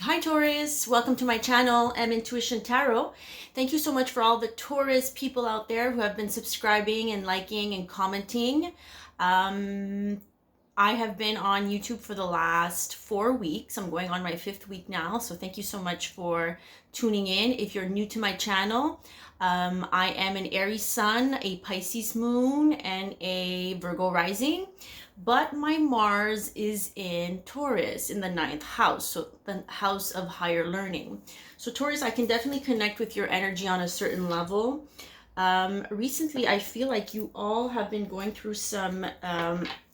Hi Taurus, welcome to my channel, M Intuition Tarot. Thank you so much for all the Taurus people out there who have been subscribing and liking and commenting. I have been on YouTube for the last 4 weeks. I'm going on my 5th week now, so thank you so much for tuning in. If you're new to my channel, I am an Aries sun, a Pisces moon, and a Virgo rising. But my Mars is in Taurus in the 9th house, so the house of higher learning. So Taurus, I can definitely connect with your energy on a certain level. Recently, I feel like you all have been going through some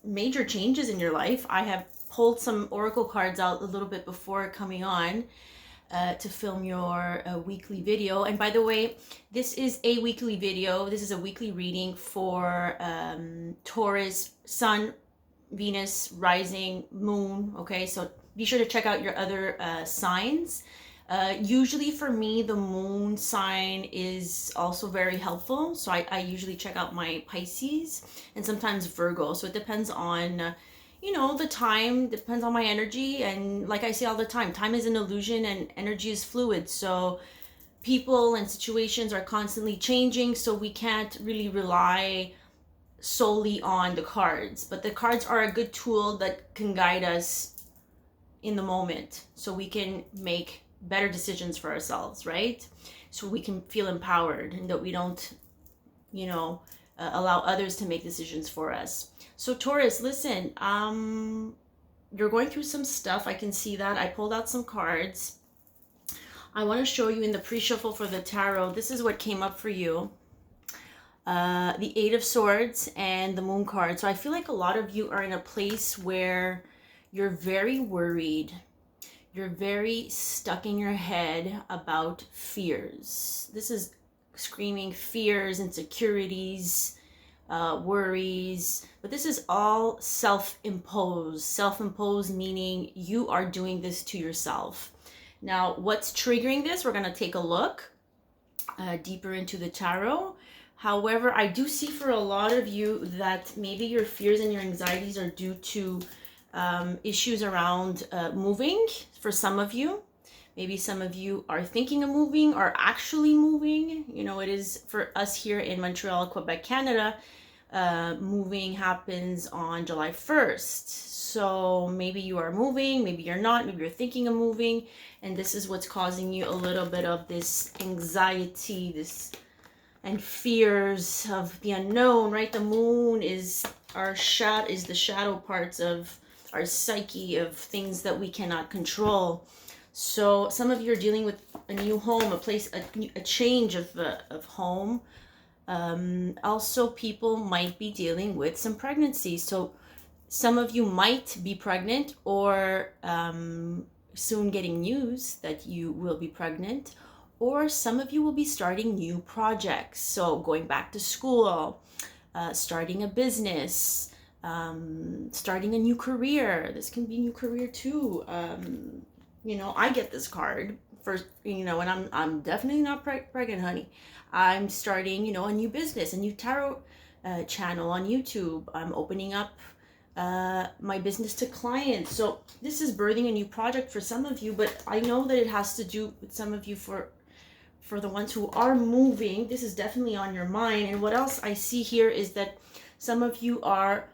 major changes in your life. I have pulled some oracle cards out a little bit before coming on to film your weekly video. And by the way, this is a weekly video. This is a weekly reading for Taurus, Sun, Venus, rising, moon. Okay, so be sure to check out your other signs. Usually for me, the moon sign is also very helpful. So I usually check out my Pisces and sometimes Virgo. So it depends on, the time, depends on my energy. And like I say all the time is an illusion and energy is fluid. So people and situations are constantly changing. So we can't really rely solely on the cards, but the cards are a good tool that can guide us in the moment so we can make better decisions for ourselves, right? So we can feel empowered and that we don't allow others to make decisions for us. So Taurus, listen, you're going through some stuff. I can see that. I pulled out some cards. I want to show you in the pre-shuffle for the tarot. This is what came up for you. The Eight of Swords and the Moon card. So I feel like a lot of you are in a place where you're very worried. You're very stuck in your head about fears. This is screaming fears, insecurities, worries. But this is all self-imposed. Self-imposed meaning you are doing this to yourself. Now, what's triggering this? We're going to take a look deeper into the tarot. However, I do see for a lot of you that maybe your fears and your anxieties are due to issues around moving. For some of you, maybe some of you are thinking of moving or actually moving. It is for us here in Montreal, Quebec, Canada. Moving happens on July 1st. So maybe you are moving, maybe you're not, maybe you're thinking of moving. And this is what's causing you a little bit of this anxiety, and fears of the unknown, right? The moon is the shadow parts of our psyche, of things that we cannot control. So some of you are dealing with a new home, a change of home. Also, people might be dealing with some pregnancy. So some of you might be pregnant or soon getting news that you will be pregnant. Or some of you will be starting new projects. So going back to school, starting a business, starting a new career. This can be a new career too. I get this card for, and I'm definitely not pregnant, honey. I'm starting, a new business, a new tarot channel on YouTube. I'm opening up my business to clients. So this is birthing a new project for some of you, but I know that it has to do with some of you for the ones who are moving. This is definitely on your mind. And what else I see here is that some of you are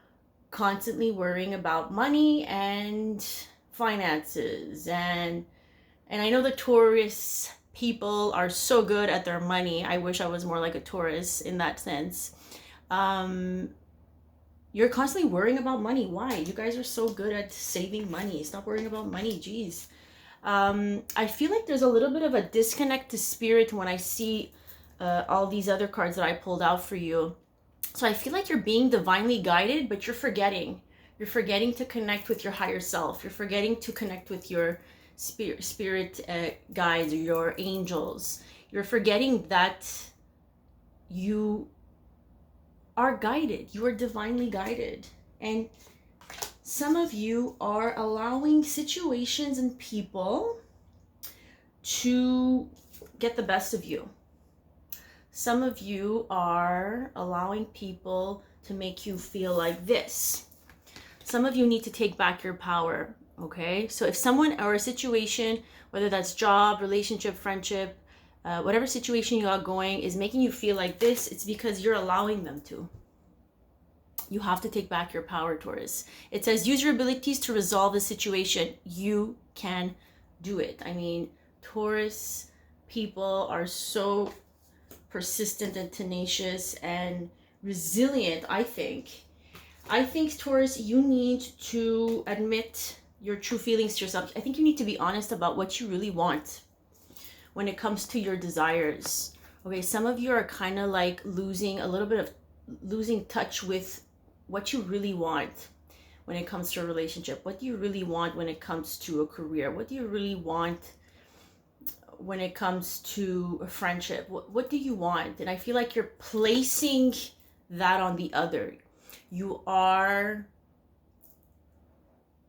constantly worrying about money and finances. And I know the Taurus people are so good at their money. I wish I was more like a Taurus in that sense. You're constantly worrying about money. Why? You guys are so good at saving money. Stop worrying about money. Jeez. I feel like there's a little bit of a disconnect to spirit when I see all these other cards that I pulled out for you. So I feel like you're being divinely guided, but you're forgetting. You're forgetting to connect with your higher self. You're forgetting to connect with your spirit guides or your angels. You're forgetting that you are guided. You are divinely guided. And some of you are allowing situations and people to get the best of you. Some of you are allowing people to make you feel like this. Some of you need to take back your power, Okay, so if someone or a situation, whether that's job, relationship, friendship, whatever situation you got going is making you feel like this, it's because you're allowing them to. You have to take back your power, Taurus. It says use your abilities to resolve the situation. You can do it. I mean, Taurus people are so persistent and tenacious and resilient, I think. I think, Taurus, you need to admit your true feelings to yourself. I think you need to be honest about what you really want when it comes to your desires. Okay, some of you are kind of like losing touch with what you really want when it comes to a relationship. What do you really want when it comes to a career? What do you really want when it comes to a friendship? What do you want? And I feel like you're placing that on the other. You are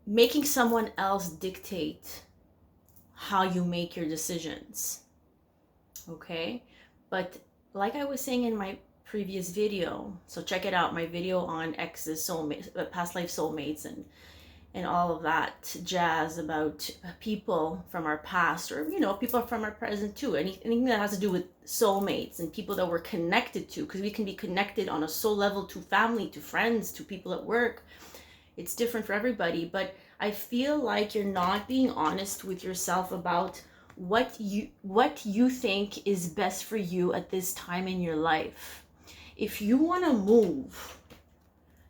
making someone else dictate how you make your decisions. Okay? But like I was saying in my previous video, so check it out, my video on exes, soulmates, past life soulmates, and all of that jazz about people from our past, or people from our present too. Anything that has to do with soulmates and people that we're connected to, because we can be connected on a soul level to family, to friends, to people at work. It's different for everybody, but I feel like you're not being honest with yourself about what you think is best for you at this time in your life. If you want to move,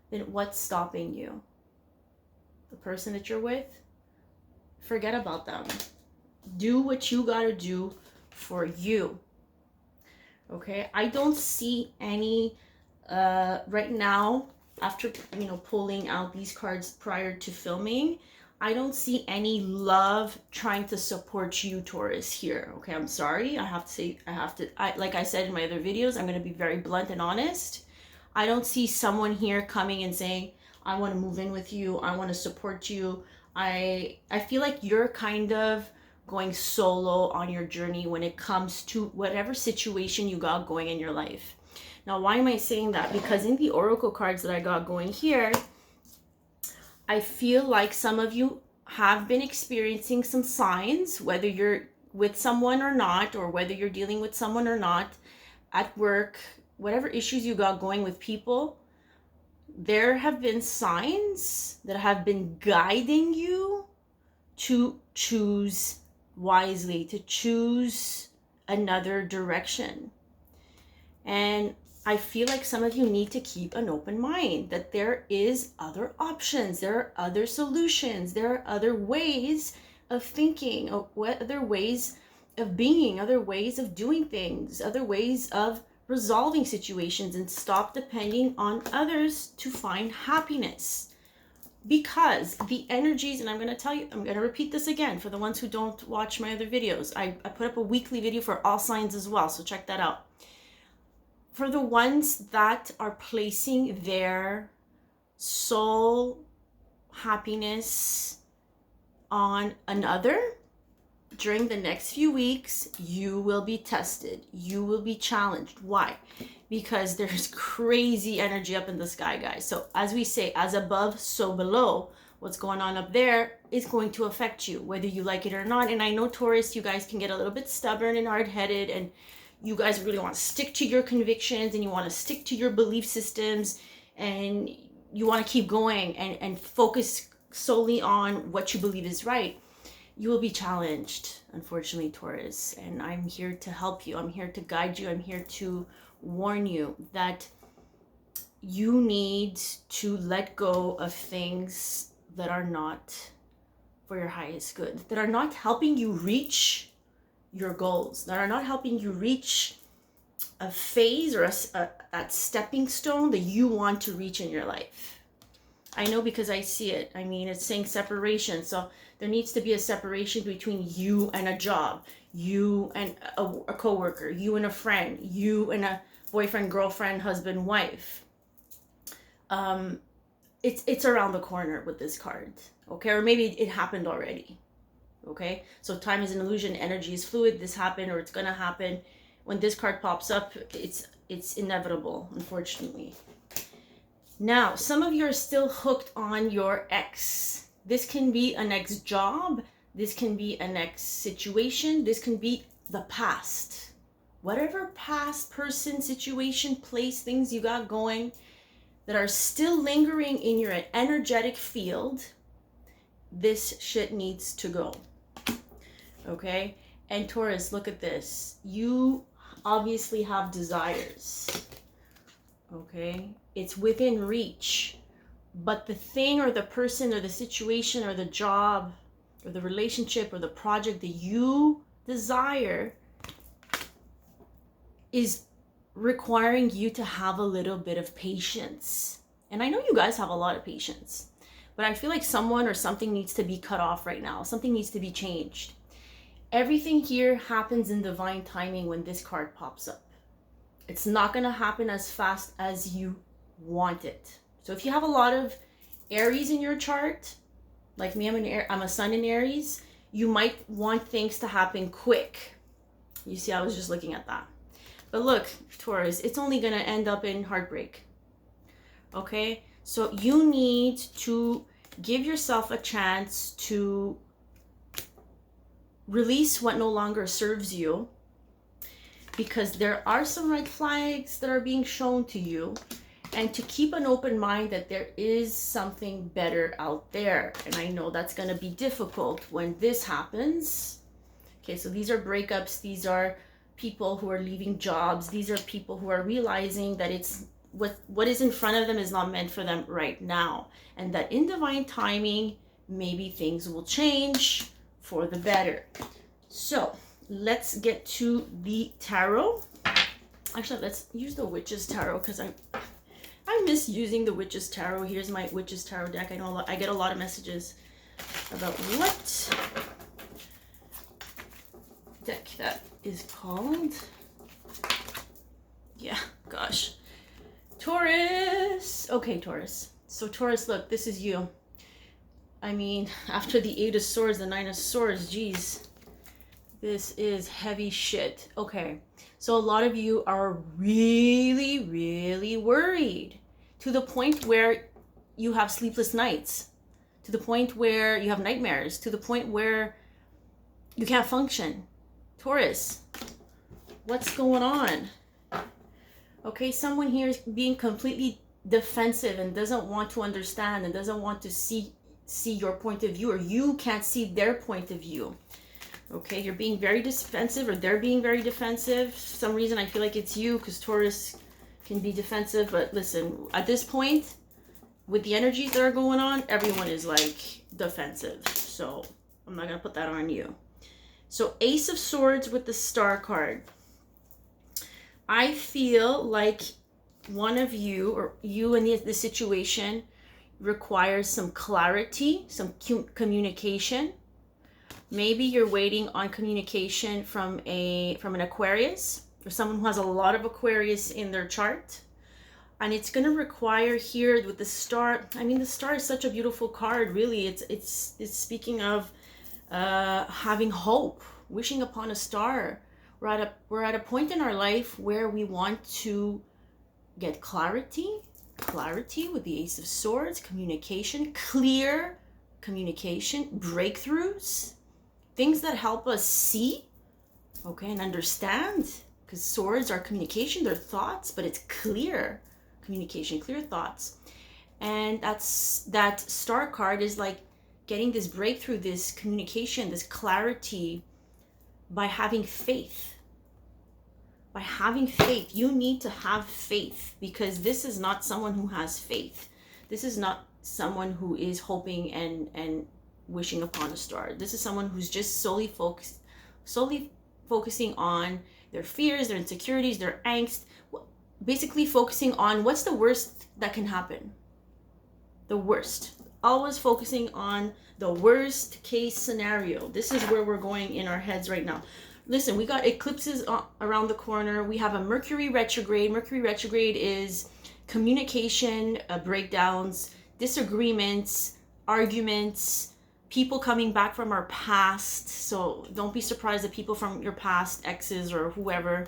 then what's stopping you? The person that you're with? Forget about them. Do what you gotta do for you. Okay? I don't see any right now, after pulling out these cards prior to filming, I don't see any love trying to support you, Taurus, here. Okay, I'm sorry. Like I said in my other videos, I'm going to be very blunt and honest. I don't see someone here coming and saying, I want to move in with you. I want to support you. I feel like you're kind of going solo on your journey when it comes to whatever situation you got going in your life. Now, why am I saying that? Because in the oracle cards that I got going here, I feel like some of you have been experiencing some signs, whether you're with someone or not, or whether you're dealing with someone or not, at work, whatever issues you got going with people, there have been signs that have been guiding you to choose wisely, to choose another direction. And I feel like some of you need to keep an open mind, that there is other options, there are other solutions, there are other ways of thinking, other ways of being, other ways of doing things, other ways of resolving situations, and stop depending on others to find happiness. Because the energies, and I'm going to tell you, I'm going to repeat this again for the ones who don't watch my other videos. I put up a weekly video for all signs as well, so check that out. For the ones that are placing their soul happiness on another, during the next few weeks, you will be tested. You will be challenged. Why? Because there's crazy energy up in the sky, guys. So as we say, as above, so below. What's going on up there is going to affect you, whether you like it or not. And I know, Taurus, you guys can get a little bit stubborn and hard-headed, and you guys really want to stick to your convictions, and you want to stick to your belief systems, and you want to keep going and focus solely on what you believe is right. You will be challenged, unfortunately, Taurus, and I'm here to help you. I'm here to guide you. I'm here to warn you that you need to let go of things that are not for your highest good, that are not helping you reach your goals, that are not helping you reach a phase or that stepping stone that you want to reach in your life. I know, because I see it. I mean, it's saying separation. So there needs to be a separation between you and a job, you and a coworker, you and a friend, you and a boyfriend, girlfriend, husband, wife. It's around the corner with this card, okay? Or maybe it happened already. Okay, so time is an illusion, energy is fluid. This happened, or it's gonna happen. When this card pops up, it's inevitable, unfortunately. Now, some of you are still hooked on your ex, This can be a next job. This can be a next situation. This can be the past. Whatever past person, situation, place, things you got going that are still lingering in your energetic field, this shit needs to go. Okay? And Taurus, look at this. You obviously have desires. Okay? It's within reach. But the thing or the person or the situation or the job or the relationship or the project that you desire is requiring you to have a little bit of patience. And I know you guys have a lot of patience, but I feel like someone or something needs to be cut off right now. Something needs to be changed. Everything here happens in divine timing when this card pops up. It's not going to happen as fast as you want it. So if you have a lot of Aries in your chart, like me, I'm a sun in Aries, you might want things to happen quick. You see, I was just looking at that. But look, Taurus, it's only going to end up in heartbreak. Okay? So you need to give yourself a chance to release what no longer serves you, because there are some red flags that are being shown to you, and to keep an open mind that there is something better out there. And I know that's going to be difficult when this happens. Okay, so these are breakups. These are people who are leaving jobs. These are people who are realizing that it's what is in front of them is not meant for them right now. And that in divine timing, maybe things will change for the better. So let's get to the tarot. Actually, let's use the Witch's Tarot, because I miss using the Witch's Tarot. Here's my Witch's Tarot deck. I get a lot of messages about what deck that is called. Yeah, gosh. Taurus. Okay, Taurus. So Taurus, look, this is you. I mean, after the 8 of Swords, the 9 of Swords, geez. This is heavy shit. Okay, so a lot of you are really, really worried, to the point where you have sleepless nights, to the point where you have nightmares, to the point where you can't function. Taurus, what's going on? Okay, someone here is being completely defensive and doesn't want to understand and doesn't want to see your point of view, or you can't see their point of view. Okay, you're being very defensive, or they're being very defensive. For some reason, I feel like it's you, because Taurus can be defensive. But listen, at this point, with the energies that are going on, everyone is like defensive. So I'm not going to put that on you. So Ace of Swords with the Star card. I feel like one of you, or you in the situation, requires some clarity, some communication. Maybe you're waiting on communication from an Aquarius, or someone who has a lot of Aquarius in their chart. And it's going to require here with the star. I mean, the star is such a beautiful card, really. It's speaking of having hope, wishing upon a star. We're at a point in our life where we want to get clarity with the Ace of Swords, communication, clear communication, breakthroughs, things that help us see, okay, and understand, because swords are communication, they're thoughts, but it's clear communication, clear thoughts. And that star card is like getting this breakthrough, this communication, this clarity by having faith. By having faith. You need to have faith, because this is not someone who has faith. This is not someone who is hoping and wishing upon a star. This is someone who's just solely focusing on their fears, their insecurities, their angst, basically focusing on what's the worst that can happen. The worst. Always focusing on the worst case scenario. This is where we're going in our heads right now. Listen, we got eclipses around the corner. We have a Mercury retrograde. Mercury retrograde is communication breakdowns, disagreements, arguments, people coming back from our past. So don't be surprised that people from your past, exes or whoever,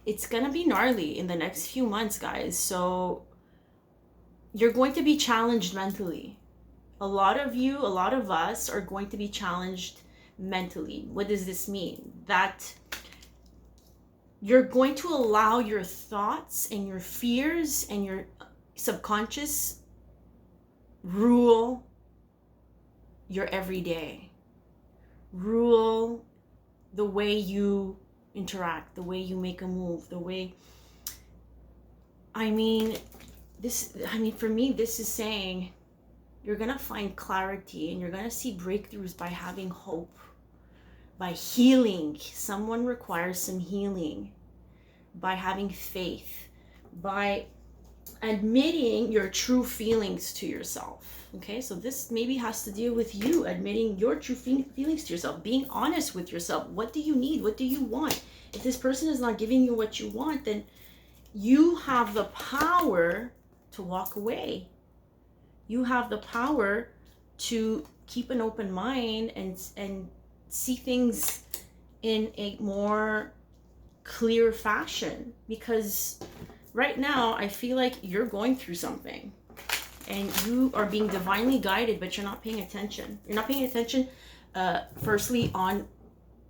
it's gonna be gnarly in the next few months, guys. So you're going to be challenged mentally. A lot of you, a lot of us are going to be challenged mentally. What does this mean? That you're going to allow your thoughts and your fears and your subconscious rule your everyday, rule the way you interact, the way you make a move, the way, for me, this is saying you're gonna find clarity and you're gonna see breakthroughs by having hope, by healing. Someone requires some healing, by having faith, by admitting your true feelings to yourself. Okay, so this maybe has to deal with you admitting your true feelings to yourself, being honest with yourself. What do you need? What do you want? If this person is not giving you what you want, then you have the power to walk away. You have the power to keep an open mind and see things in a more clear fashion, because right now I feel like you're going through something and you are being divinely guided, but you're not paying attention. You're not paying attention, firstly, on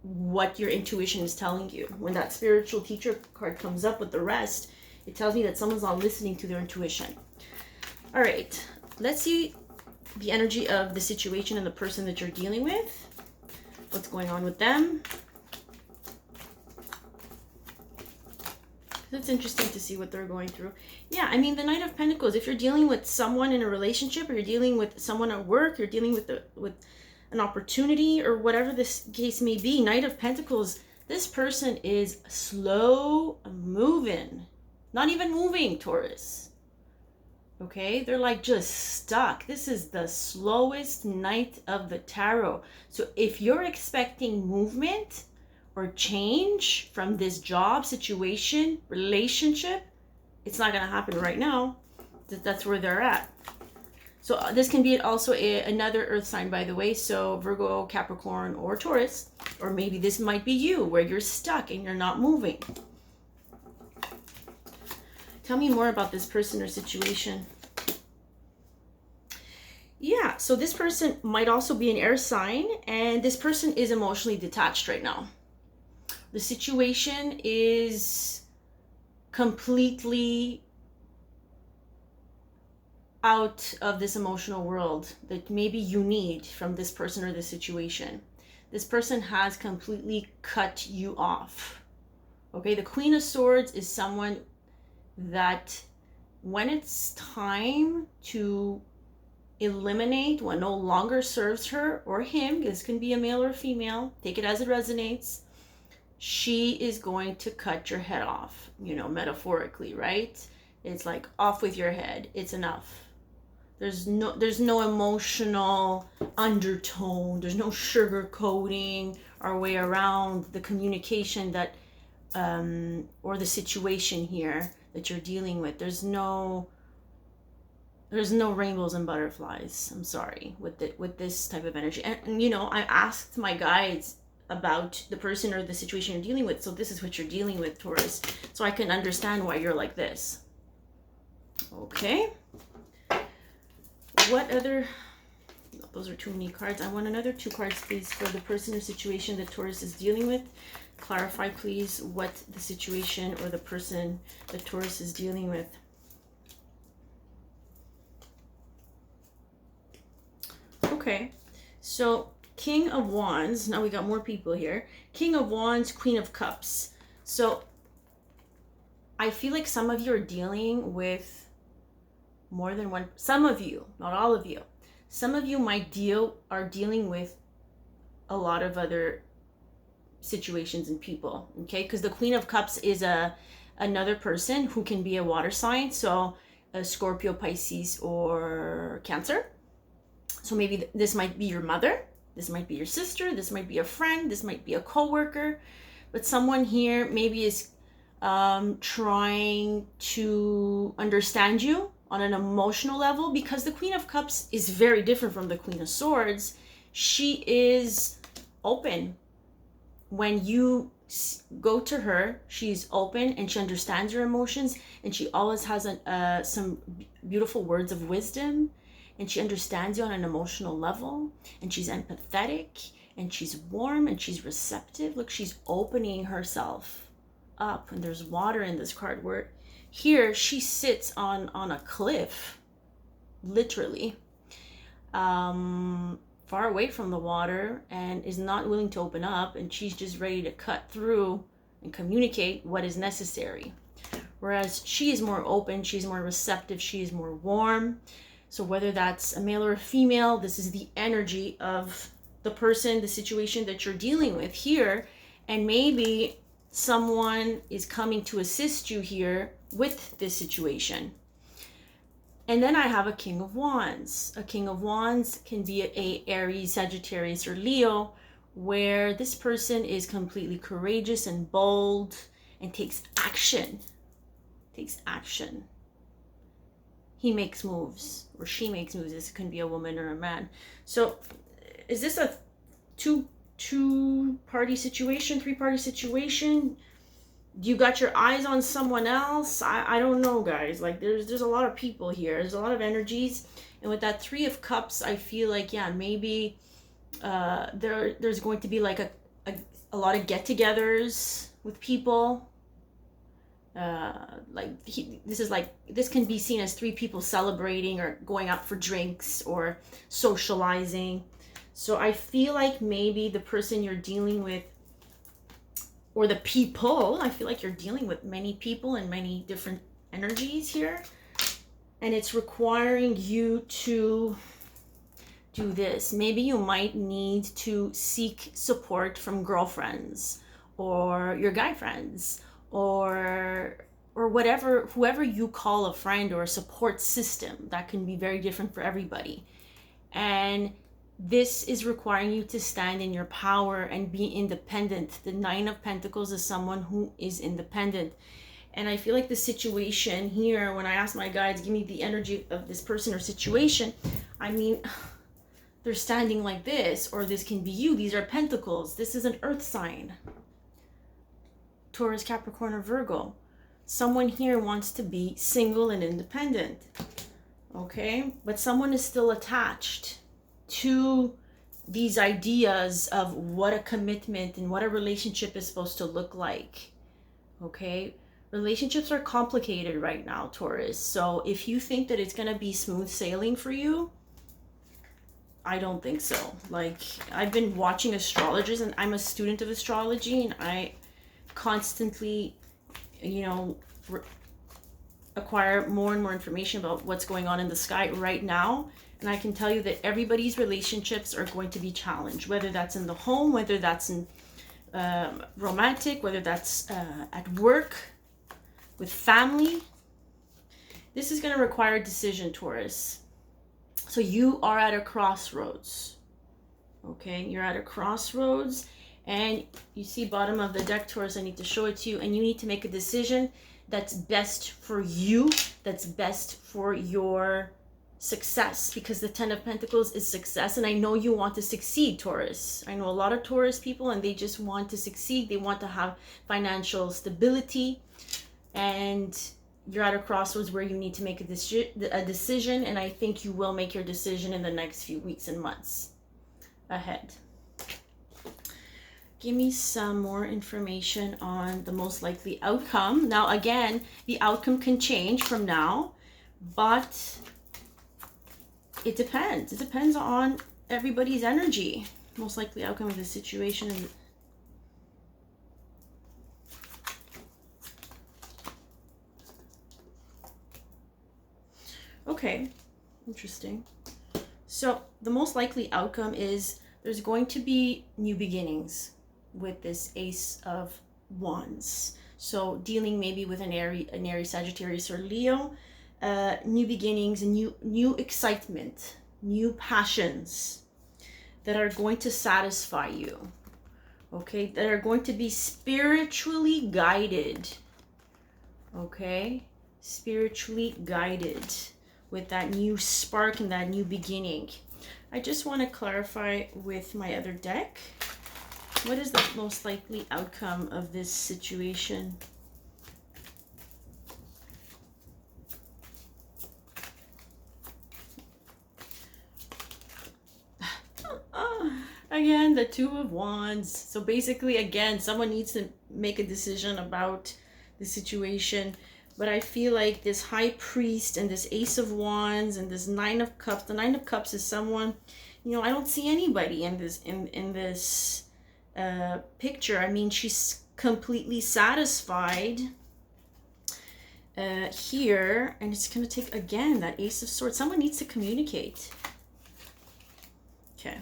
what your intuition is telling you. When that spiritual teacher card comes up with the rest, it tells me that someone's not listening to their intuition. All right, let's see the energy of the situation and the person that you're dealing with. What's going on with them? It's interesting to see what they're going through. Yeah, I mean, the Knight of Pentacles, if you're dealing with someone in a relationship, or you're dealing with someone at work, you're dealing with an opportunity, or whatever this case may be, Knight of Pentacles, this person is slow moving. Not even moving, Taurus. Okay, they're like just stuck. This is the slowest Knight of the Tarot. So if you're expecting movement or change from this job, situation, relationship, it's not going to happen right now. That's where they're at. So this can be also another earth sign, by the way. So Virgo, Capricorn, or Taurus. Or maybe this might be you, where you're stuck and you're not moving. Tell me more about this person or situation. Yeah, so this person might also be an air sign, and this person is emotionally detached right now. The situation is completely out of this emotional world that maybe you need from this person or this situation. This person has completely cut you off. Okay, the Queen of Swords is someone that when it's time to eliminate what no longer serves her or him, this can be a male or female, take it as it resonates, she is going to cut your head off, metaphorically, right? It's like, off with your head, it's enough. There's no emotional undertone, there's no sugar coating our way around the communication that or the situation here that you're dealing with. There's no rainbows and butterflies. I'm sorry, with this type of energy. And I asked my guides about the person or the situation you're dealing with. So this is what you're dealing with, Taurus. So I can understand why you're like this. Okay. What other... Those are too many cards. I want another 2 cards, please, for the person or situation that Taurus is dealing with. Clarify, please, what the situation or the person that Taurus is dealing with. Okay, so King of Wands. Now we got more people here. King of Wands, Queen of Cups. So I feel like some of you are dealing with more than one. Some of you, not all of you. Some of you are dealing with a lot of other situations and people. Okay, because the Queen of Cups is another person who can be a water sign. So a Scorpio, Pisces, or Cancer. So maybe this might be your mother, this might be your sister, this might be a friend, this might be a coworker, but someone here maybe is trying to understand you on an emotional level, because the Queen of Cups is very different from the Queen of Swords. She is open. When you go to her, she's open and she understands your emotions, and she always has some beautiful words of wisdom. and she understands you on an emotional level, and she's empathetic, and she's warm, and she's receptive. Look, she's opening herself up, and there's water in this card. Where here she sits on a cliff, literally, far away from the water, and is not willing to open up, and she's just ready to cut through and communicate what is necessary. Whereas she is more open, she's more receptive, she is more warm. So whether that's a male or a female, this is the energy of the person, the situation that you're dealing with here. And maybe someone is coming to assist you here with this situation. And then I have a King of Wands. A King of Wands can be a Aries, Sagittarius, or Leo, where this person is completely courageous and bold and takes action. Takes action. He makes moves, or she makes moves. This can be a woman or a man. So is this a two-party situation, three-party situation? You got your eyes on someone else? I don't know, guys. Like, there's a lot of people here. There's a lot of energies. And with that Three of Cups, I feel like, yeah, maybe there's going to be like a lot of get-togethers with people. This can be seen as three people celebrating or going out for drinks or socializing. So I feel like maybe the person you're dealing with, or the people, I feel like you're dealing with many people and many different energies here. And it's requiring you to do this. Maybe you might need to seek support from girlfriends or your guy friends, or whatever, whoever you call a friend or a support system. That can be very different for everybody. And this is requiring you to stand in your power and be independent. The Nine of Pentacles is someone who is independent. And I feel like the situation here, when I ask my guides, give me the energy of this person or situation, I mean, they're standing like this, or this can be you. These are Pentacles. This is an earth sign. Taurus, Capricorn, or Virgo. Someone here wants to be single and independent. Okay? But someone is still attached to these ideas of what a commitment and what a relationship is supposed to look like. Okay? Relationships are complicated right now, Taurus. So if you think that it's going to be smooth sailing for you, I don't think so. Like, I've been watching astrologers, and I'm a student of astrology, and I constantly, acquire more and more information about what's going on in the sky right now. And I can tell you that everybody's relationships are going to be challenged, whether that's in the home, whether that's in romantic, whether that's at work, with family. This is going to require a decision, Taurus. So you are at a crossroads. Okay, you're at a crossroads, and you see bottom of the deck, Taurus. I need to show it to you, and you need to make a decision that's best for you, that's best for your success, because the Ten of Pentacles is success. And I know you want to succeed, Taurus. I know a lot of Taurus people, and they just want to succeed. They want to have financial stability, and you're at a crossroads where you need to make a decision, and I think you will make your decision in the next few weeks and months ahead. Give me some more information on the most likely outcome. Now, again, the outcome can change from now, but it depends. It depends on everybody's energy. Most likely outcome of the situation is... Okay, interesting. So the most likely outcome is there's going to be new beginnings with this Ace of Wands. So dealing maybe with an Aries, Sagittarius, or Leo, new beginnings, new excitement, new passions that are going to satisfy you. Okay, that are going to be spiritually guided. Okay, spiritually guided with that new spark and that new beginning. I just want to clarify with my other deck. What is the most likely outcome of this situation? Again, the Two of Wands. So basically, again, someone needs to make a decision about the situation. But I feel like this High Priest and this Ace of Wands and this Nine of Cups. The Nine of Cups is someone, you know, I don't see anybody in this picture. I mean, she's completely satisfied here, and it's going to take, again, that Ace of Swords. Someone needs to communicate. Okay.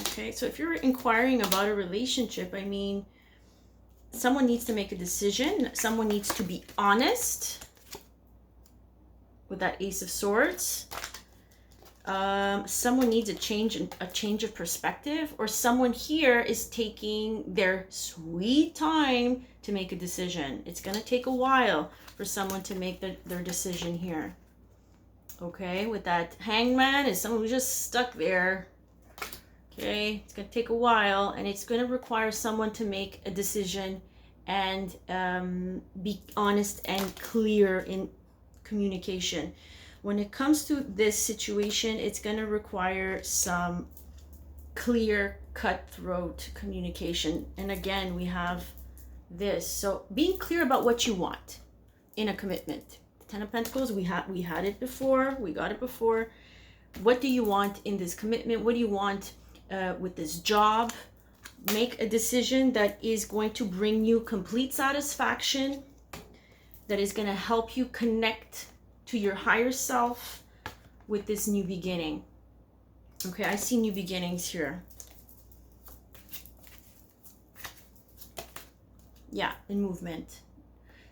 Okay, so if you're inquiring about a relationship, I mean, someone needs to make a decision. Someone needs to be honest with that Ace of Swords. Someone needs a change of perspective, or someone here is taking their sweet time to make a decision. It's going to take a while for someone to make their decision here. Okay, with that Hangman is someone who's just stuck there. Okay, it's going to take a while, and it's going to require someone to make a decision and be honest and clear in communication. When it comes to this situation, it's going to require some clear, cutthroat communication. And again, we have this. So being clear about what you want in a commitment. The Ten of Pentacles, we had it before. We got it before. What do you want in this commitment? What do you want with this job? Make a decision that is going to bring you complete satisfaction, that is going to help you connect to your higher self with this new beginning. Okay, I see new beginnings here. Yeah, in movement.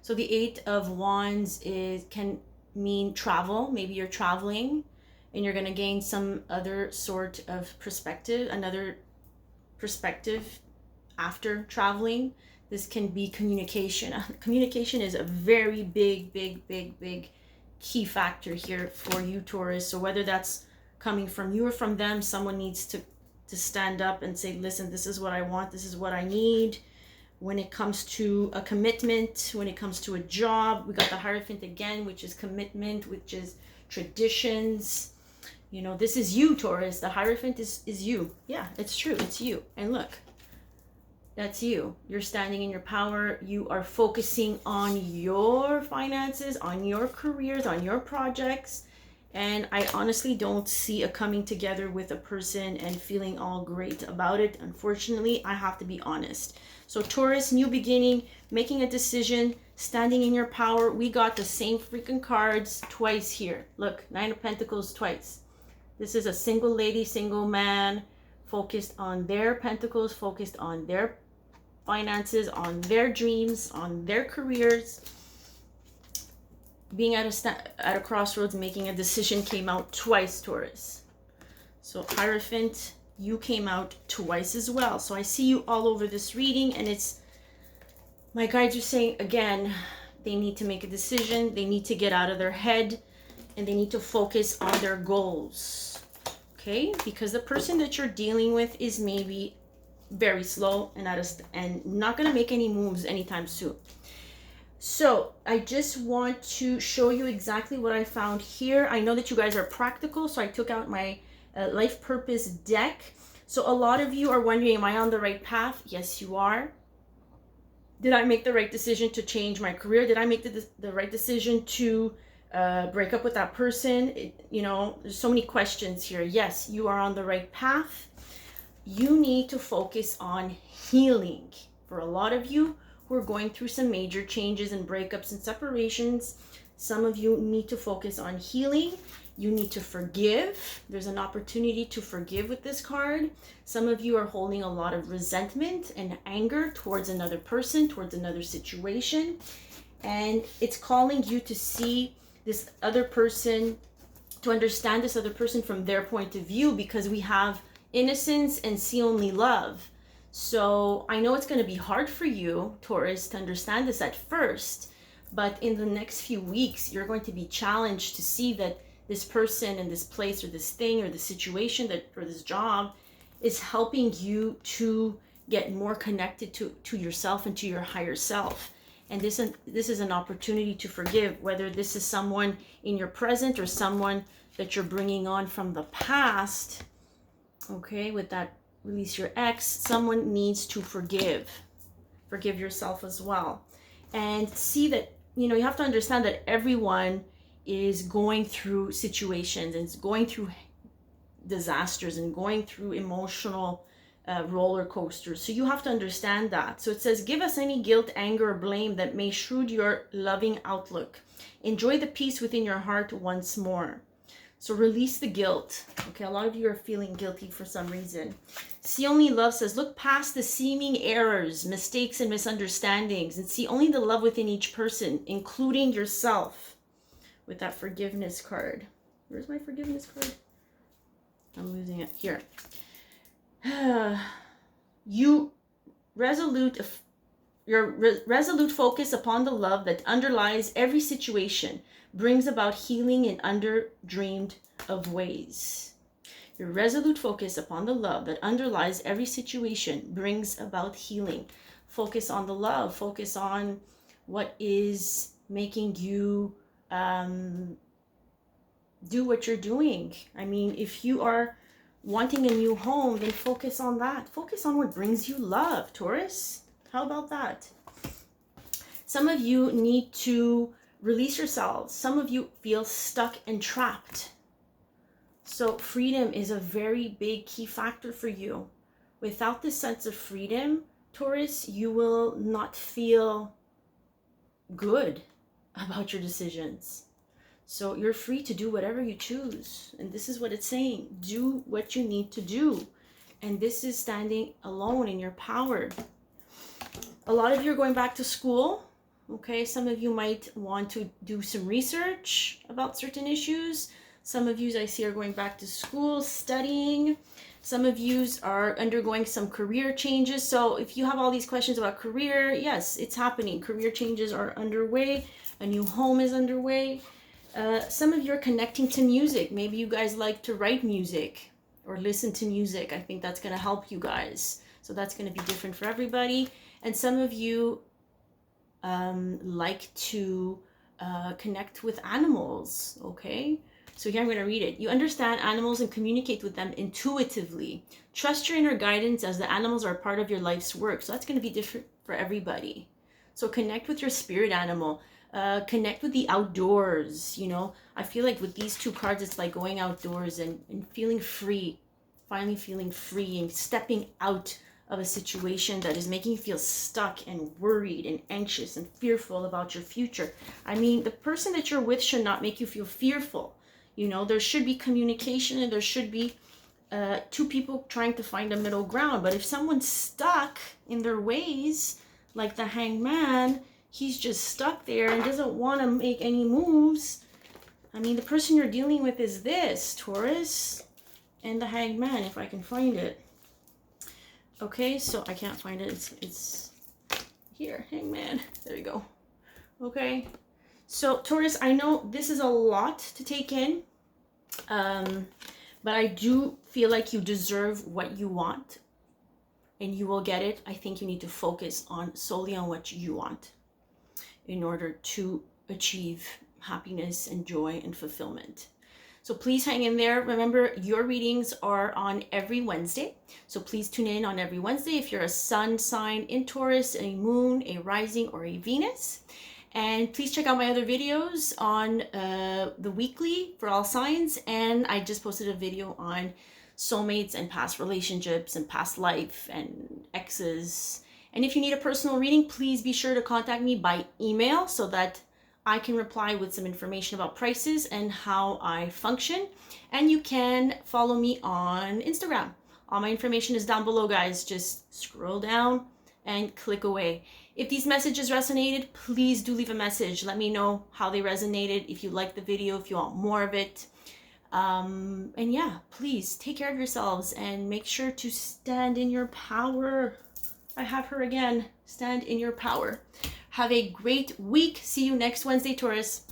So the Eight of Wands can mean travel. Maybe you're traveling and you're going to gain some other sort of perspective, another perspective after traveling. This can be communication. Communication is a very big key factor here for you, Taurus. So whether that's coming from you or from them, someone needs to stand up and say, listen, this is what I want, this is what I need. When it comes to a commitment, when it comes to a job, we got the Hierophant again, which is commitment, which is traditions. You know, this is you, Taurus. The Hierophant is you. Yeah, it's true. It's you. And look, that's you. You're standing in your power. You are focusing on your finances, on your careers, on your projects. And I honestly don't see a coming together with a person and feeling all great about it. Unfortunately, I have to be honest. So Taurus, new beginning, making a decision, standing in your power. We got the same freaking cards twice here. Look, Nine of Pentacles twice. This is a single lady, single man, focused on their pentacles, focused on their finances, on their dreams, on their careers. Being at a crossroads, making a decision came out twice, Taurus. So Hierophant, you came out twice as well. So I see you all over this reading, and it's, my guides are saying, again, they need to make a decision. They need to get out of their head, and they need to focus on their goals. Okay? Because the person that you're dealing with is maybe very slow and not going to make any moves anytime soon. So I just want to show you exactly what I found here. I know that you guys are practical, so I took out my life purpose deck. So a lot of you are wondering, am I on the right path? Yes, you are. Did I make the right decision to change my career? Did I make the right decision to break up with that person? You know, there's so many questions here. Yes, you are on the right path. You need to focus on healing. For a lot of you who are going through some major changes and breakups and separations, some of you need to focus on healing. You need to forgive. There's an opportunity to forgive with this card. Some of you are holding a lot of resentment and anger towards another person, towards another situation. And it's calling you to see this other person, to understand this other person from their point of view, because we have innocence and see only love. So I know it's going to be hard for you, Taurus, to understand this at first, but in the next few weeks, you're going to be challenged to see that this person and this place or this thing or the situation or this job is helping you to get more connected to yourself and to your higher self. And this is an opportunity to forgive, whether this is someone in your present or someone that you're bringing on from the past. Okay, with that, release your ex. Someone needs to forgive. Forgive yourself as well. And see that, you have to understand that everyone is going through situations and is going through disasters and going through emotional roller coasters. So you have to understand that. So it says, give us any guilt, anger, or blame that may shroud your loving outlook. Enjoy the peace within your heart once more. So release the guilt. Okay, a lot of you are feeling guilty for some reason. See Only Love says, look past the seeming errors, mistakes, and misunderstandings, and see only the love within each person, including yourself. With that forgiveness card. Where's my forgiveness card? I'm losing it. Here. Your resolute focus upon the love that underlies every situation brings about healing in under-dreamed of ways. Your resolute focus upon the love that underlies every situation brings about healing. Focus on the love. Focus on what is making you do what you're doing. I mean, if you are wanting a new home, then focus on that. Focus on what brings you love, Taurus. How about that? Some of you need to release yourselves. Some of you feel stuck and trapped. So freedom is a very big key factor for you. Without this sense of freedom, Taurus, you will not feel good about your decisions. So you're free to do whatever you choose. And this is what it's saying. Do what you need to do. And this is standing alone in your power. A lot of you are going back to school. Okay, some of you might want to do some research about certain issues. Some of you, I see, are going back to school, studying. Some of you are undergoing some career changes. So if you have all these questions about career, yes, it's happening. Career changes are underway. A new home is underway. Some of you are connecting to music. Maybe you guys like to write music or listen to music. I think that's going to help you guys. So that's going to be different for everybody. And some of you like to connect with animals, okay? So here I'm going to read it. You understand animals and communicate with them intuitively. Trust your inner guidance as the animals are part of your life's work. So that's going to be different for everybody. So connect with your spirit animal. Connect with the outdoors. I feel like with these two cards, it's like going outdoors and feeling free, finally feeling free and stepping out of a situation that is making you feel stuck and worried and anxious and fearful about your future. I mean, the person that you're with should not make you feel fearful. There should be communication and there should be two people trying to find a middle ground. But if someone's stuck in their ways, like the Hanged Man, he's just stuck there and doesn't want to make any moves. I mean, the person you're dealing with is this, Taurus, and the Hanged Man, if I can find it. Okay, so I can't find it. It's here, Hanged Man. There you go. Okay, so Taurus, I know this is a lot to take in, but I do feel like you deserve what you want, and you will get it. I think you need to focus solely on what you want in order to achieve happiness and joy and fulfillment. So please hang in there. Remember, your readings are on every Wednesday. So please tune in on every Wednesday if you're a sun sign in Taurus, a moon, a rising, or a Venus. And please check out my other videos on the weekly for all signs. And I just posted a video on soulmates and past relationships and past life and exes. And if you need a personal reading, please be sure to contact me by email so that I can reply with some information about prices and how I function. And you can follow me on Instagram. All my information is down below, guys. Just scroll down and click away. If these messages resonated, please do leave a message. Let me know how they resonated, if you like the video, if you want more of it. And yeah, please take care of yourselves and make sure to stand in your power. I have her again. Stand in your power. Have a great week. See you next Wednesday, Taurus.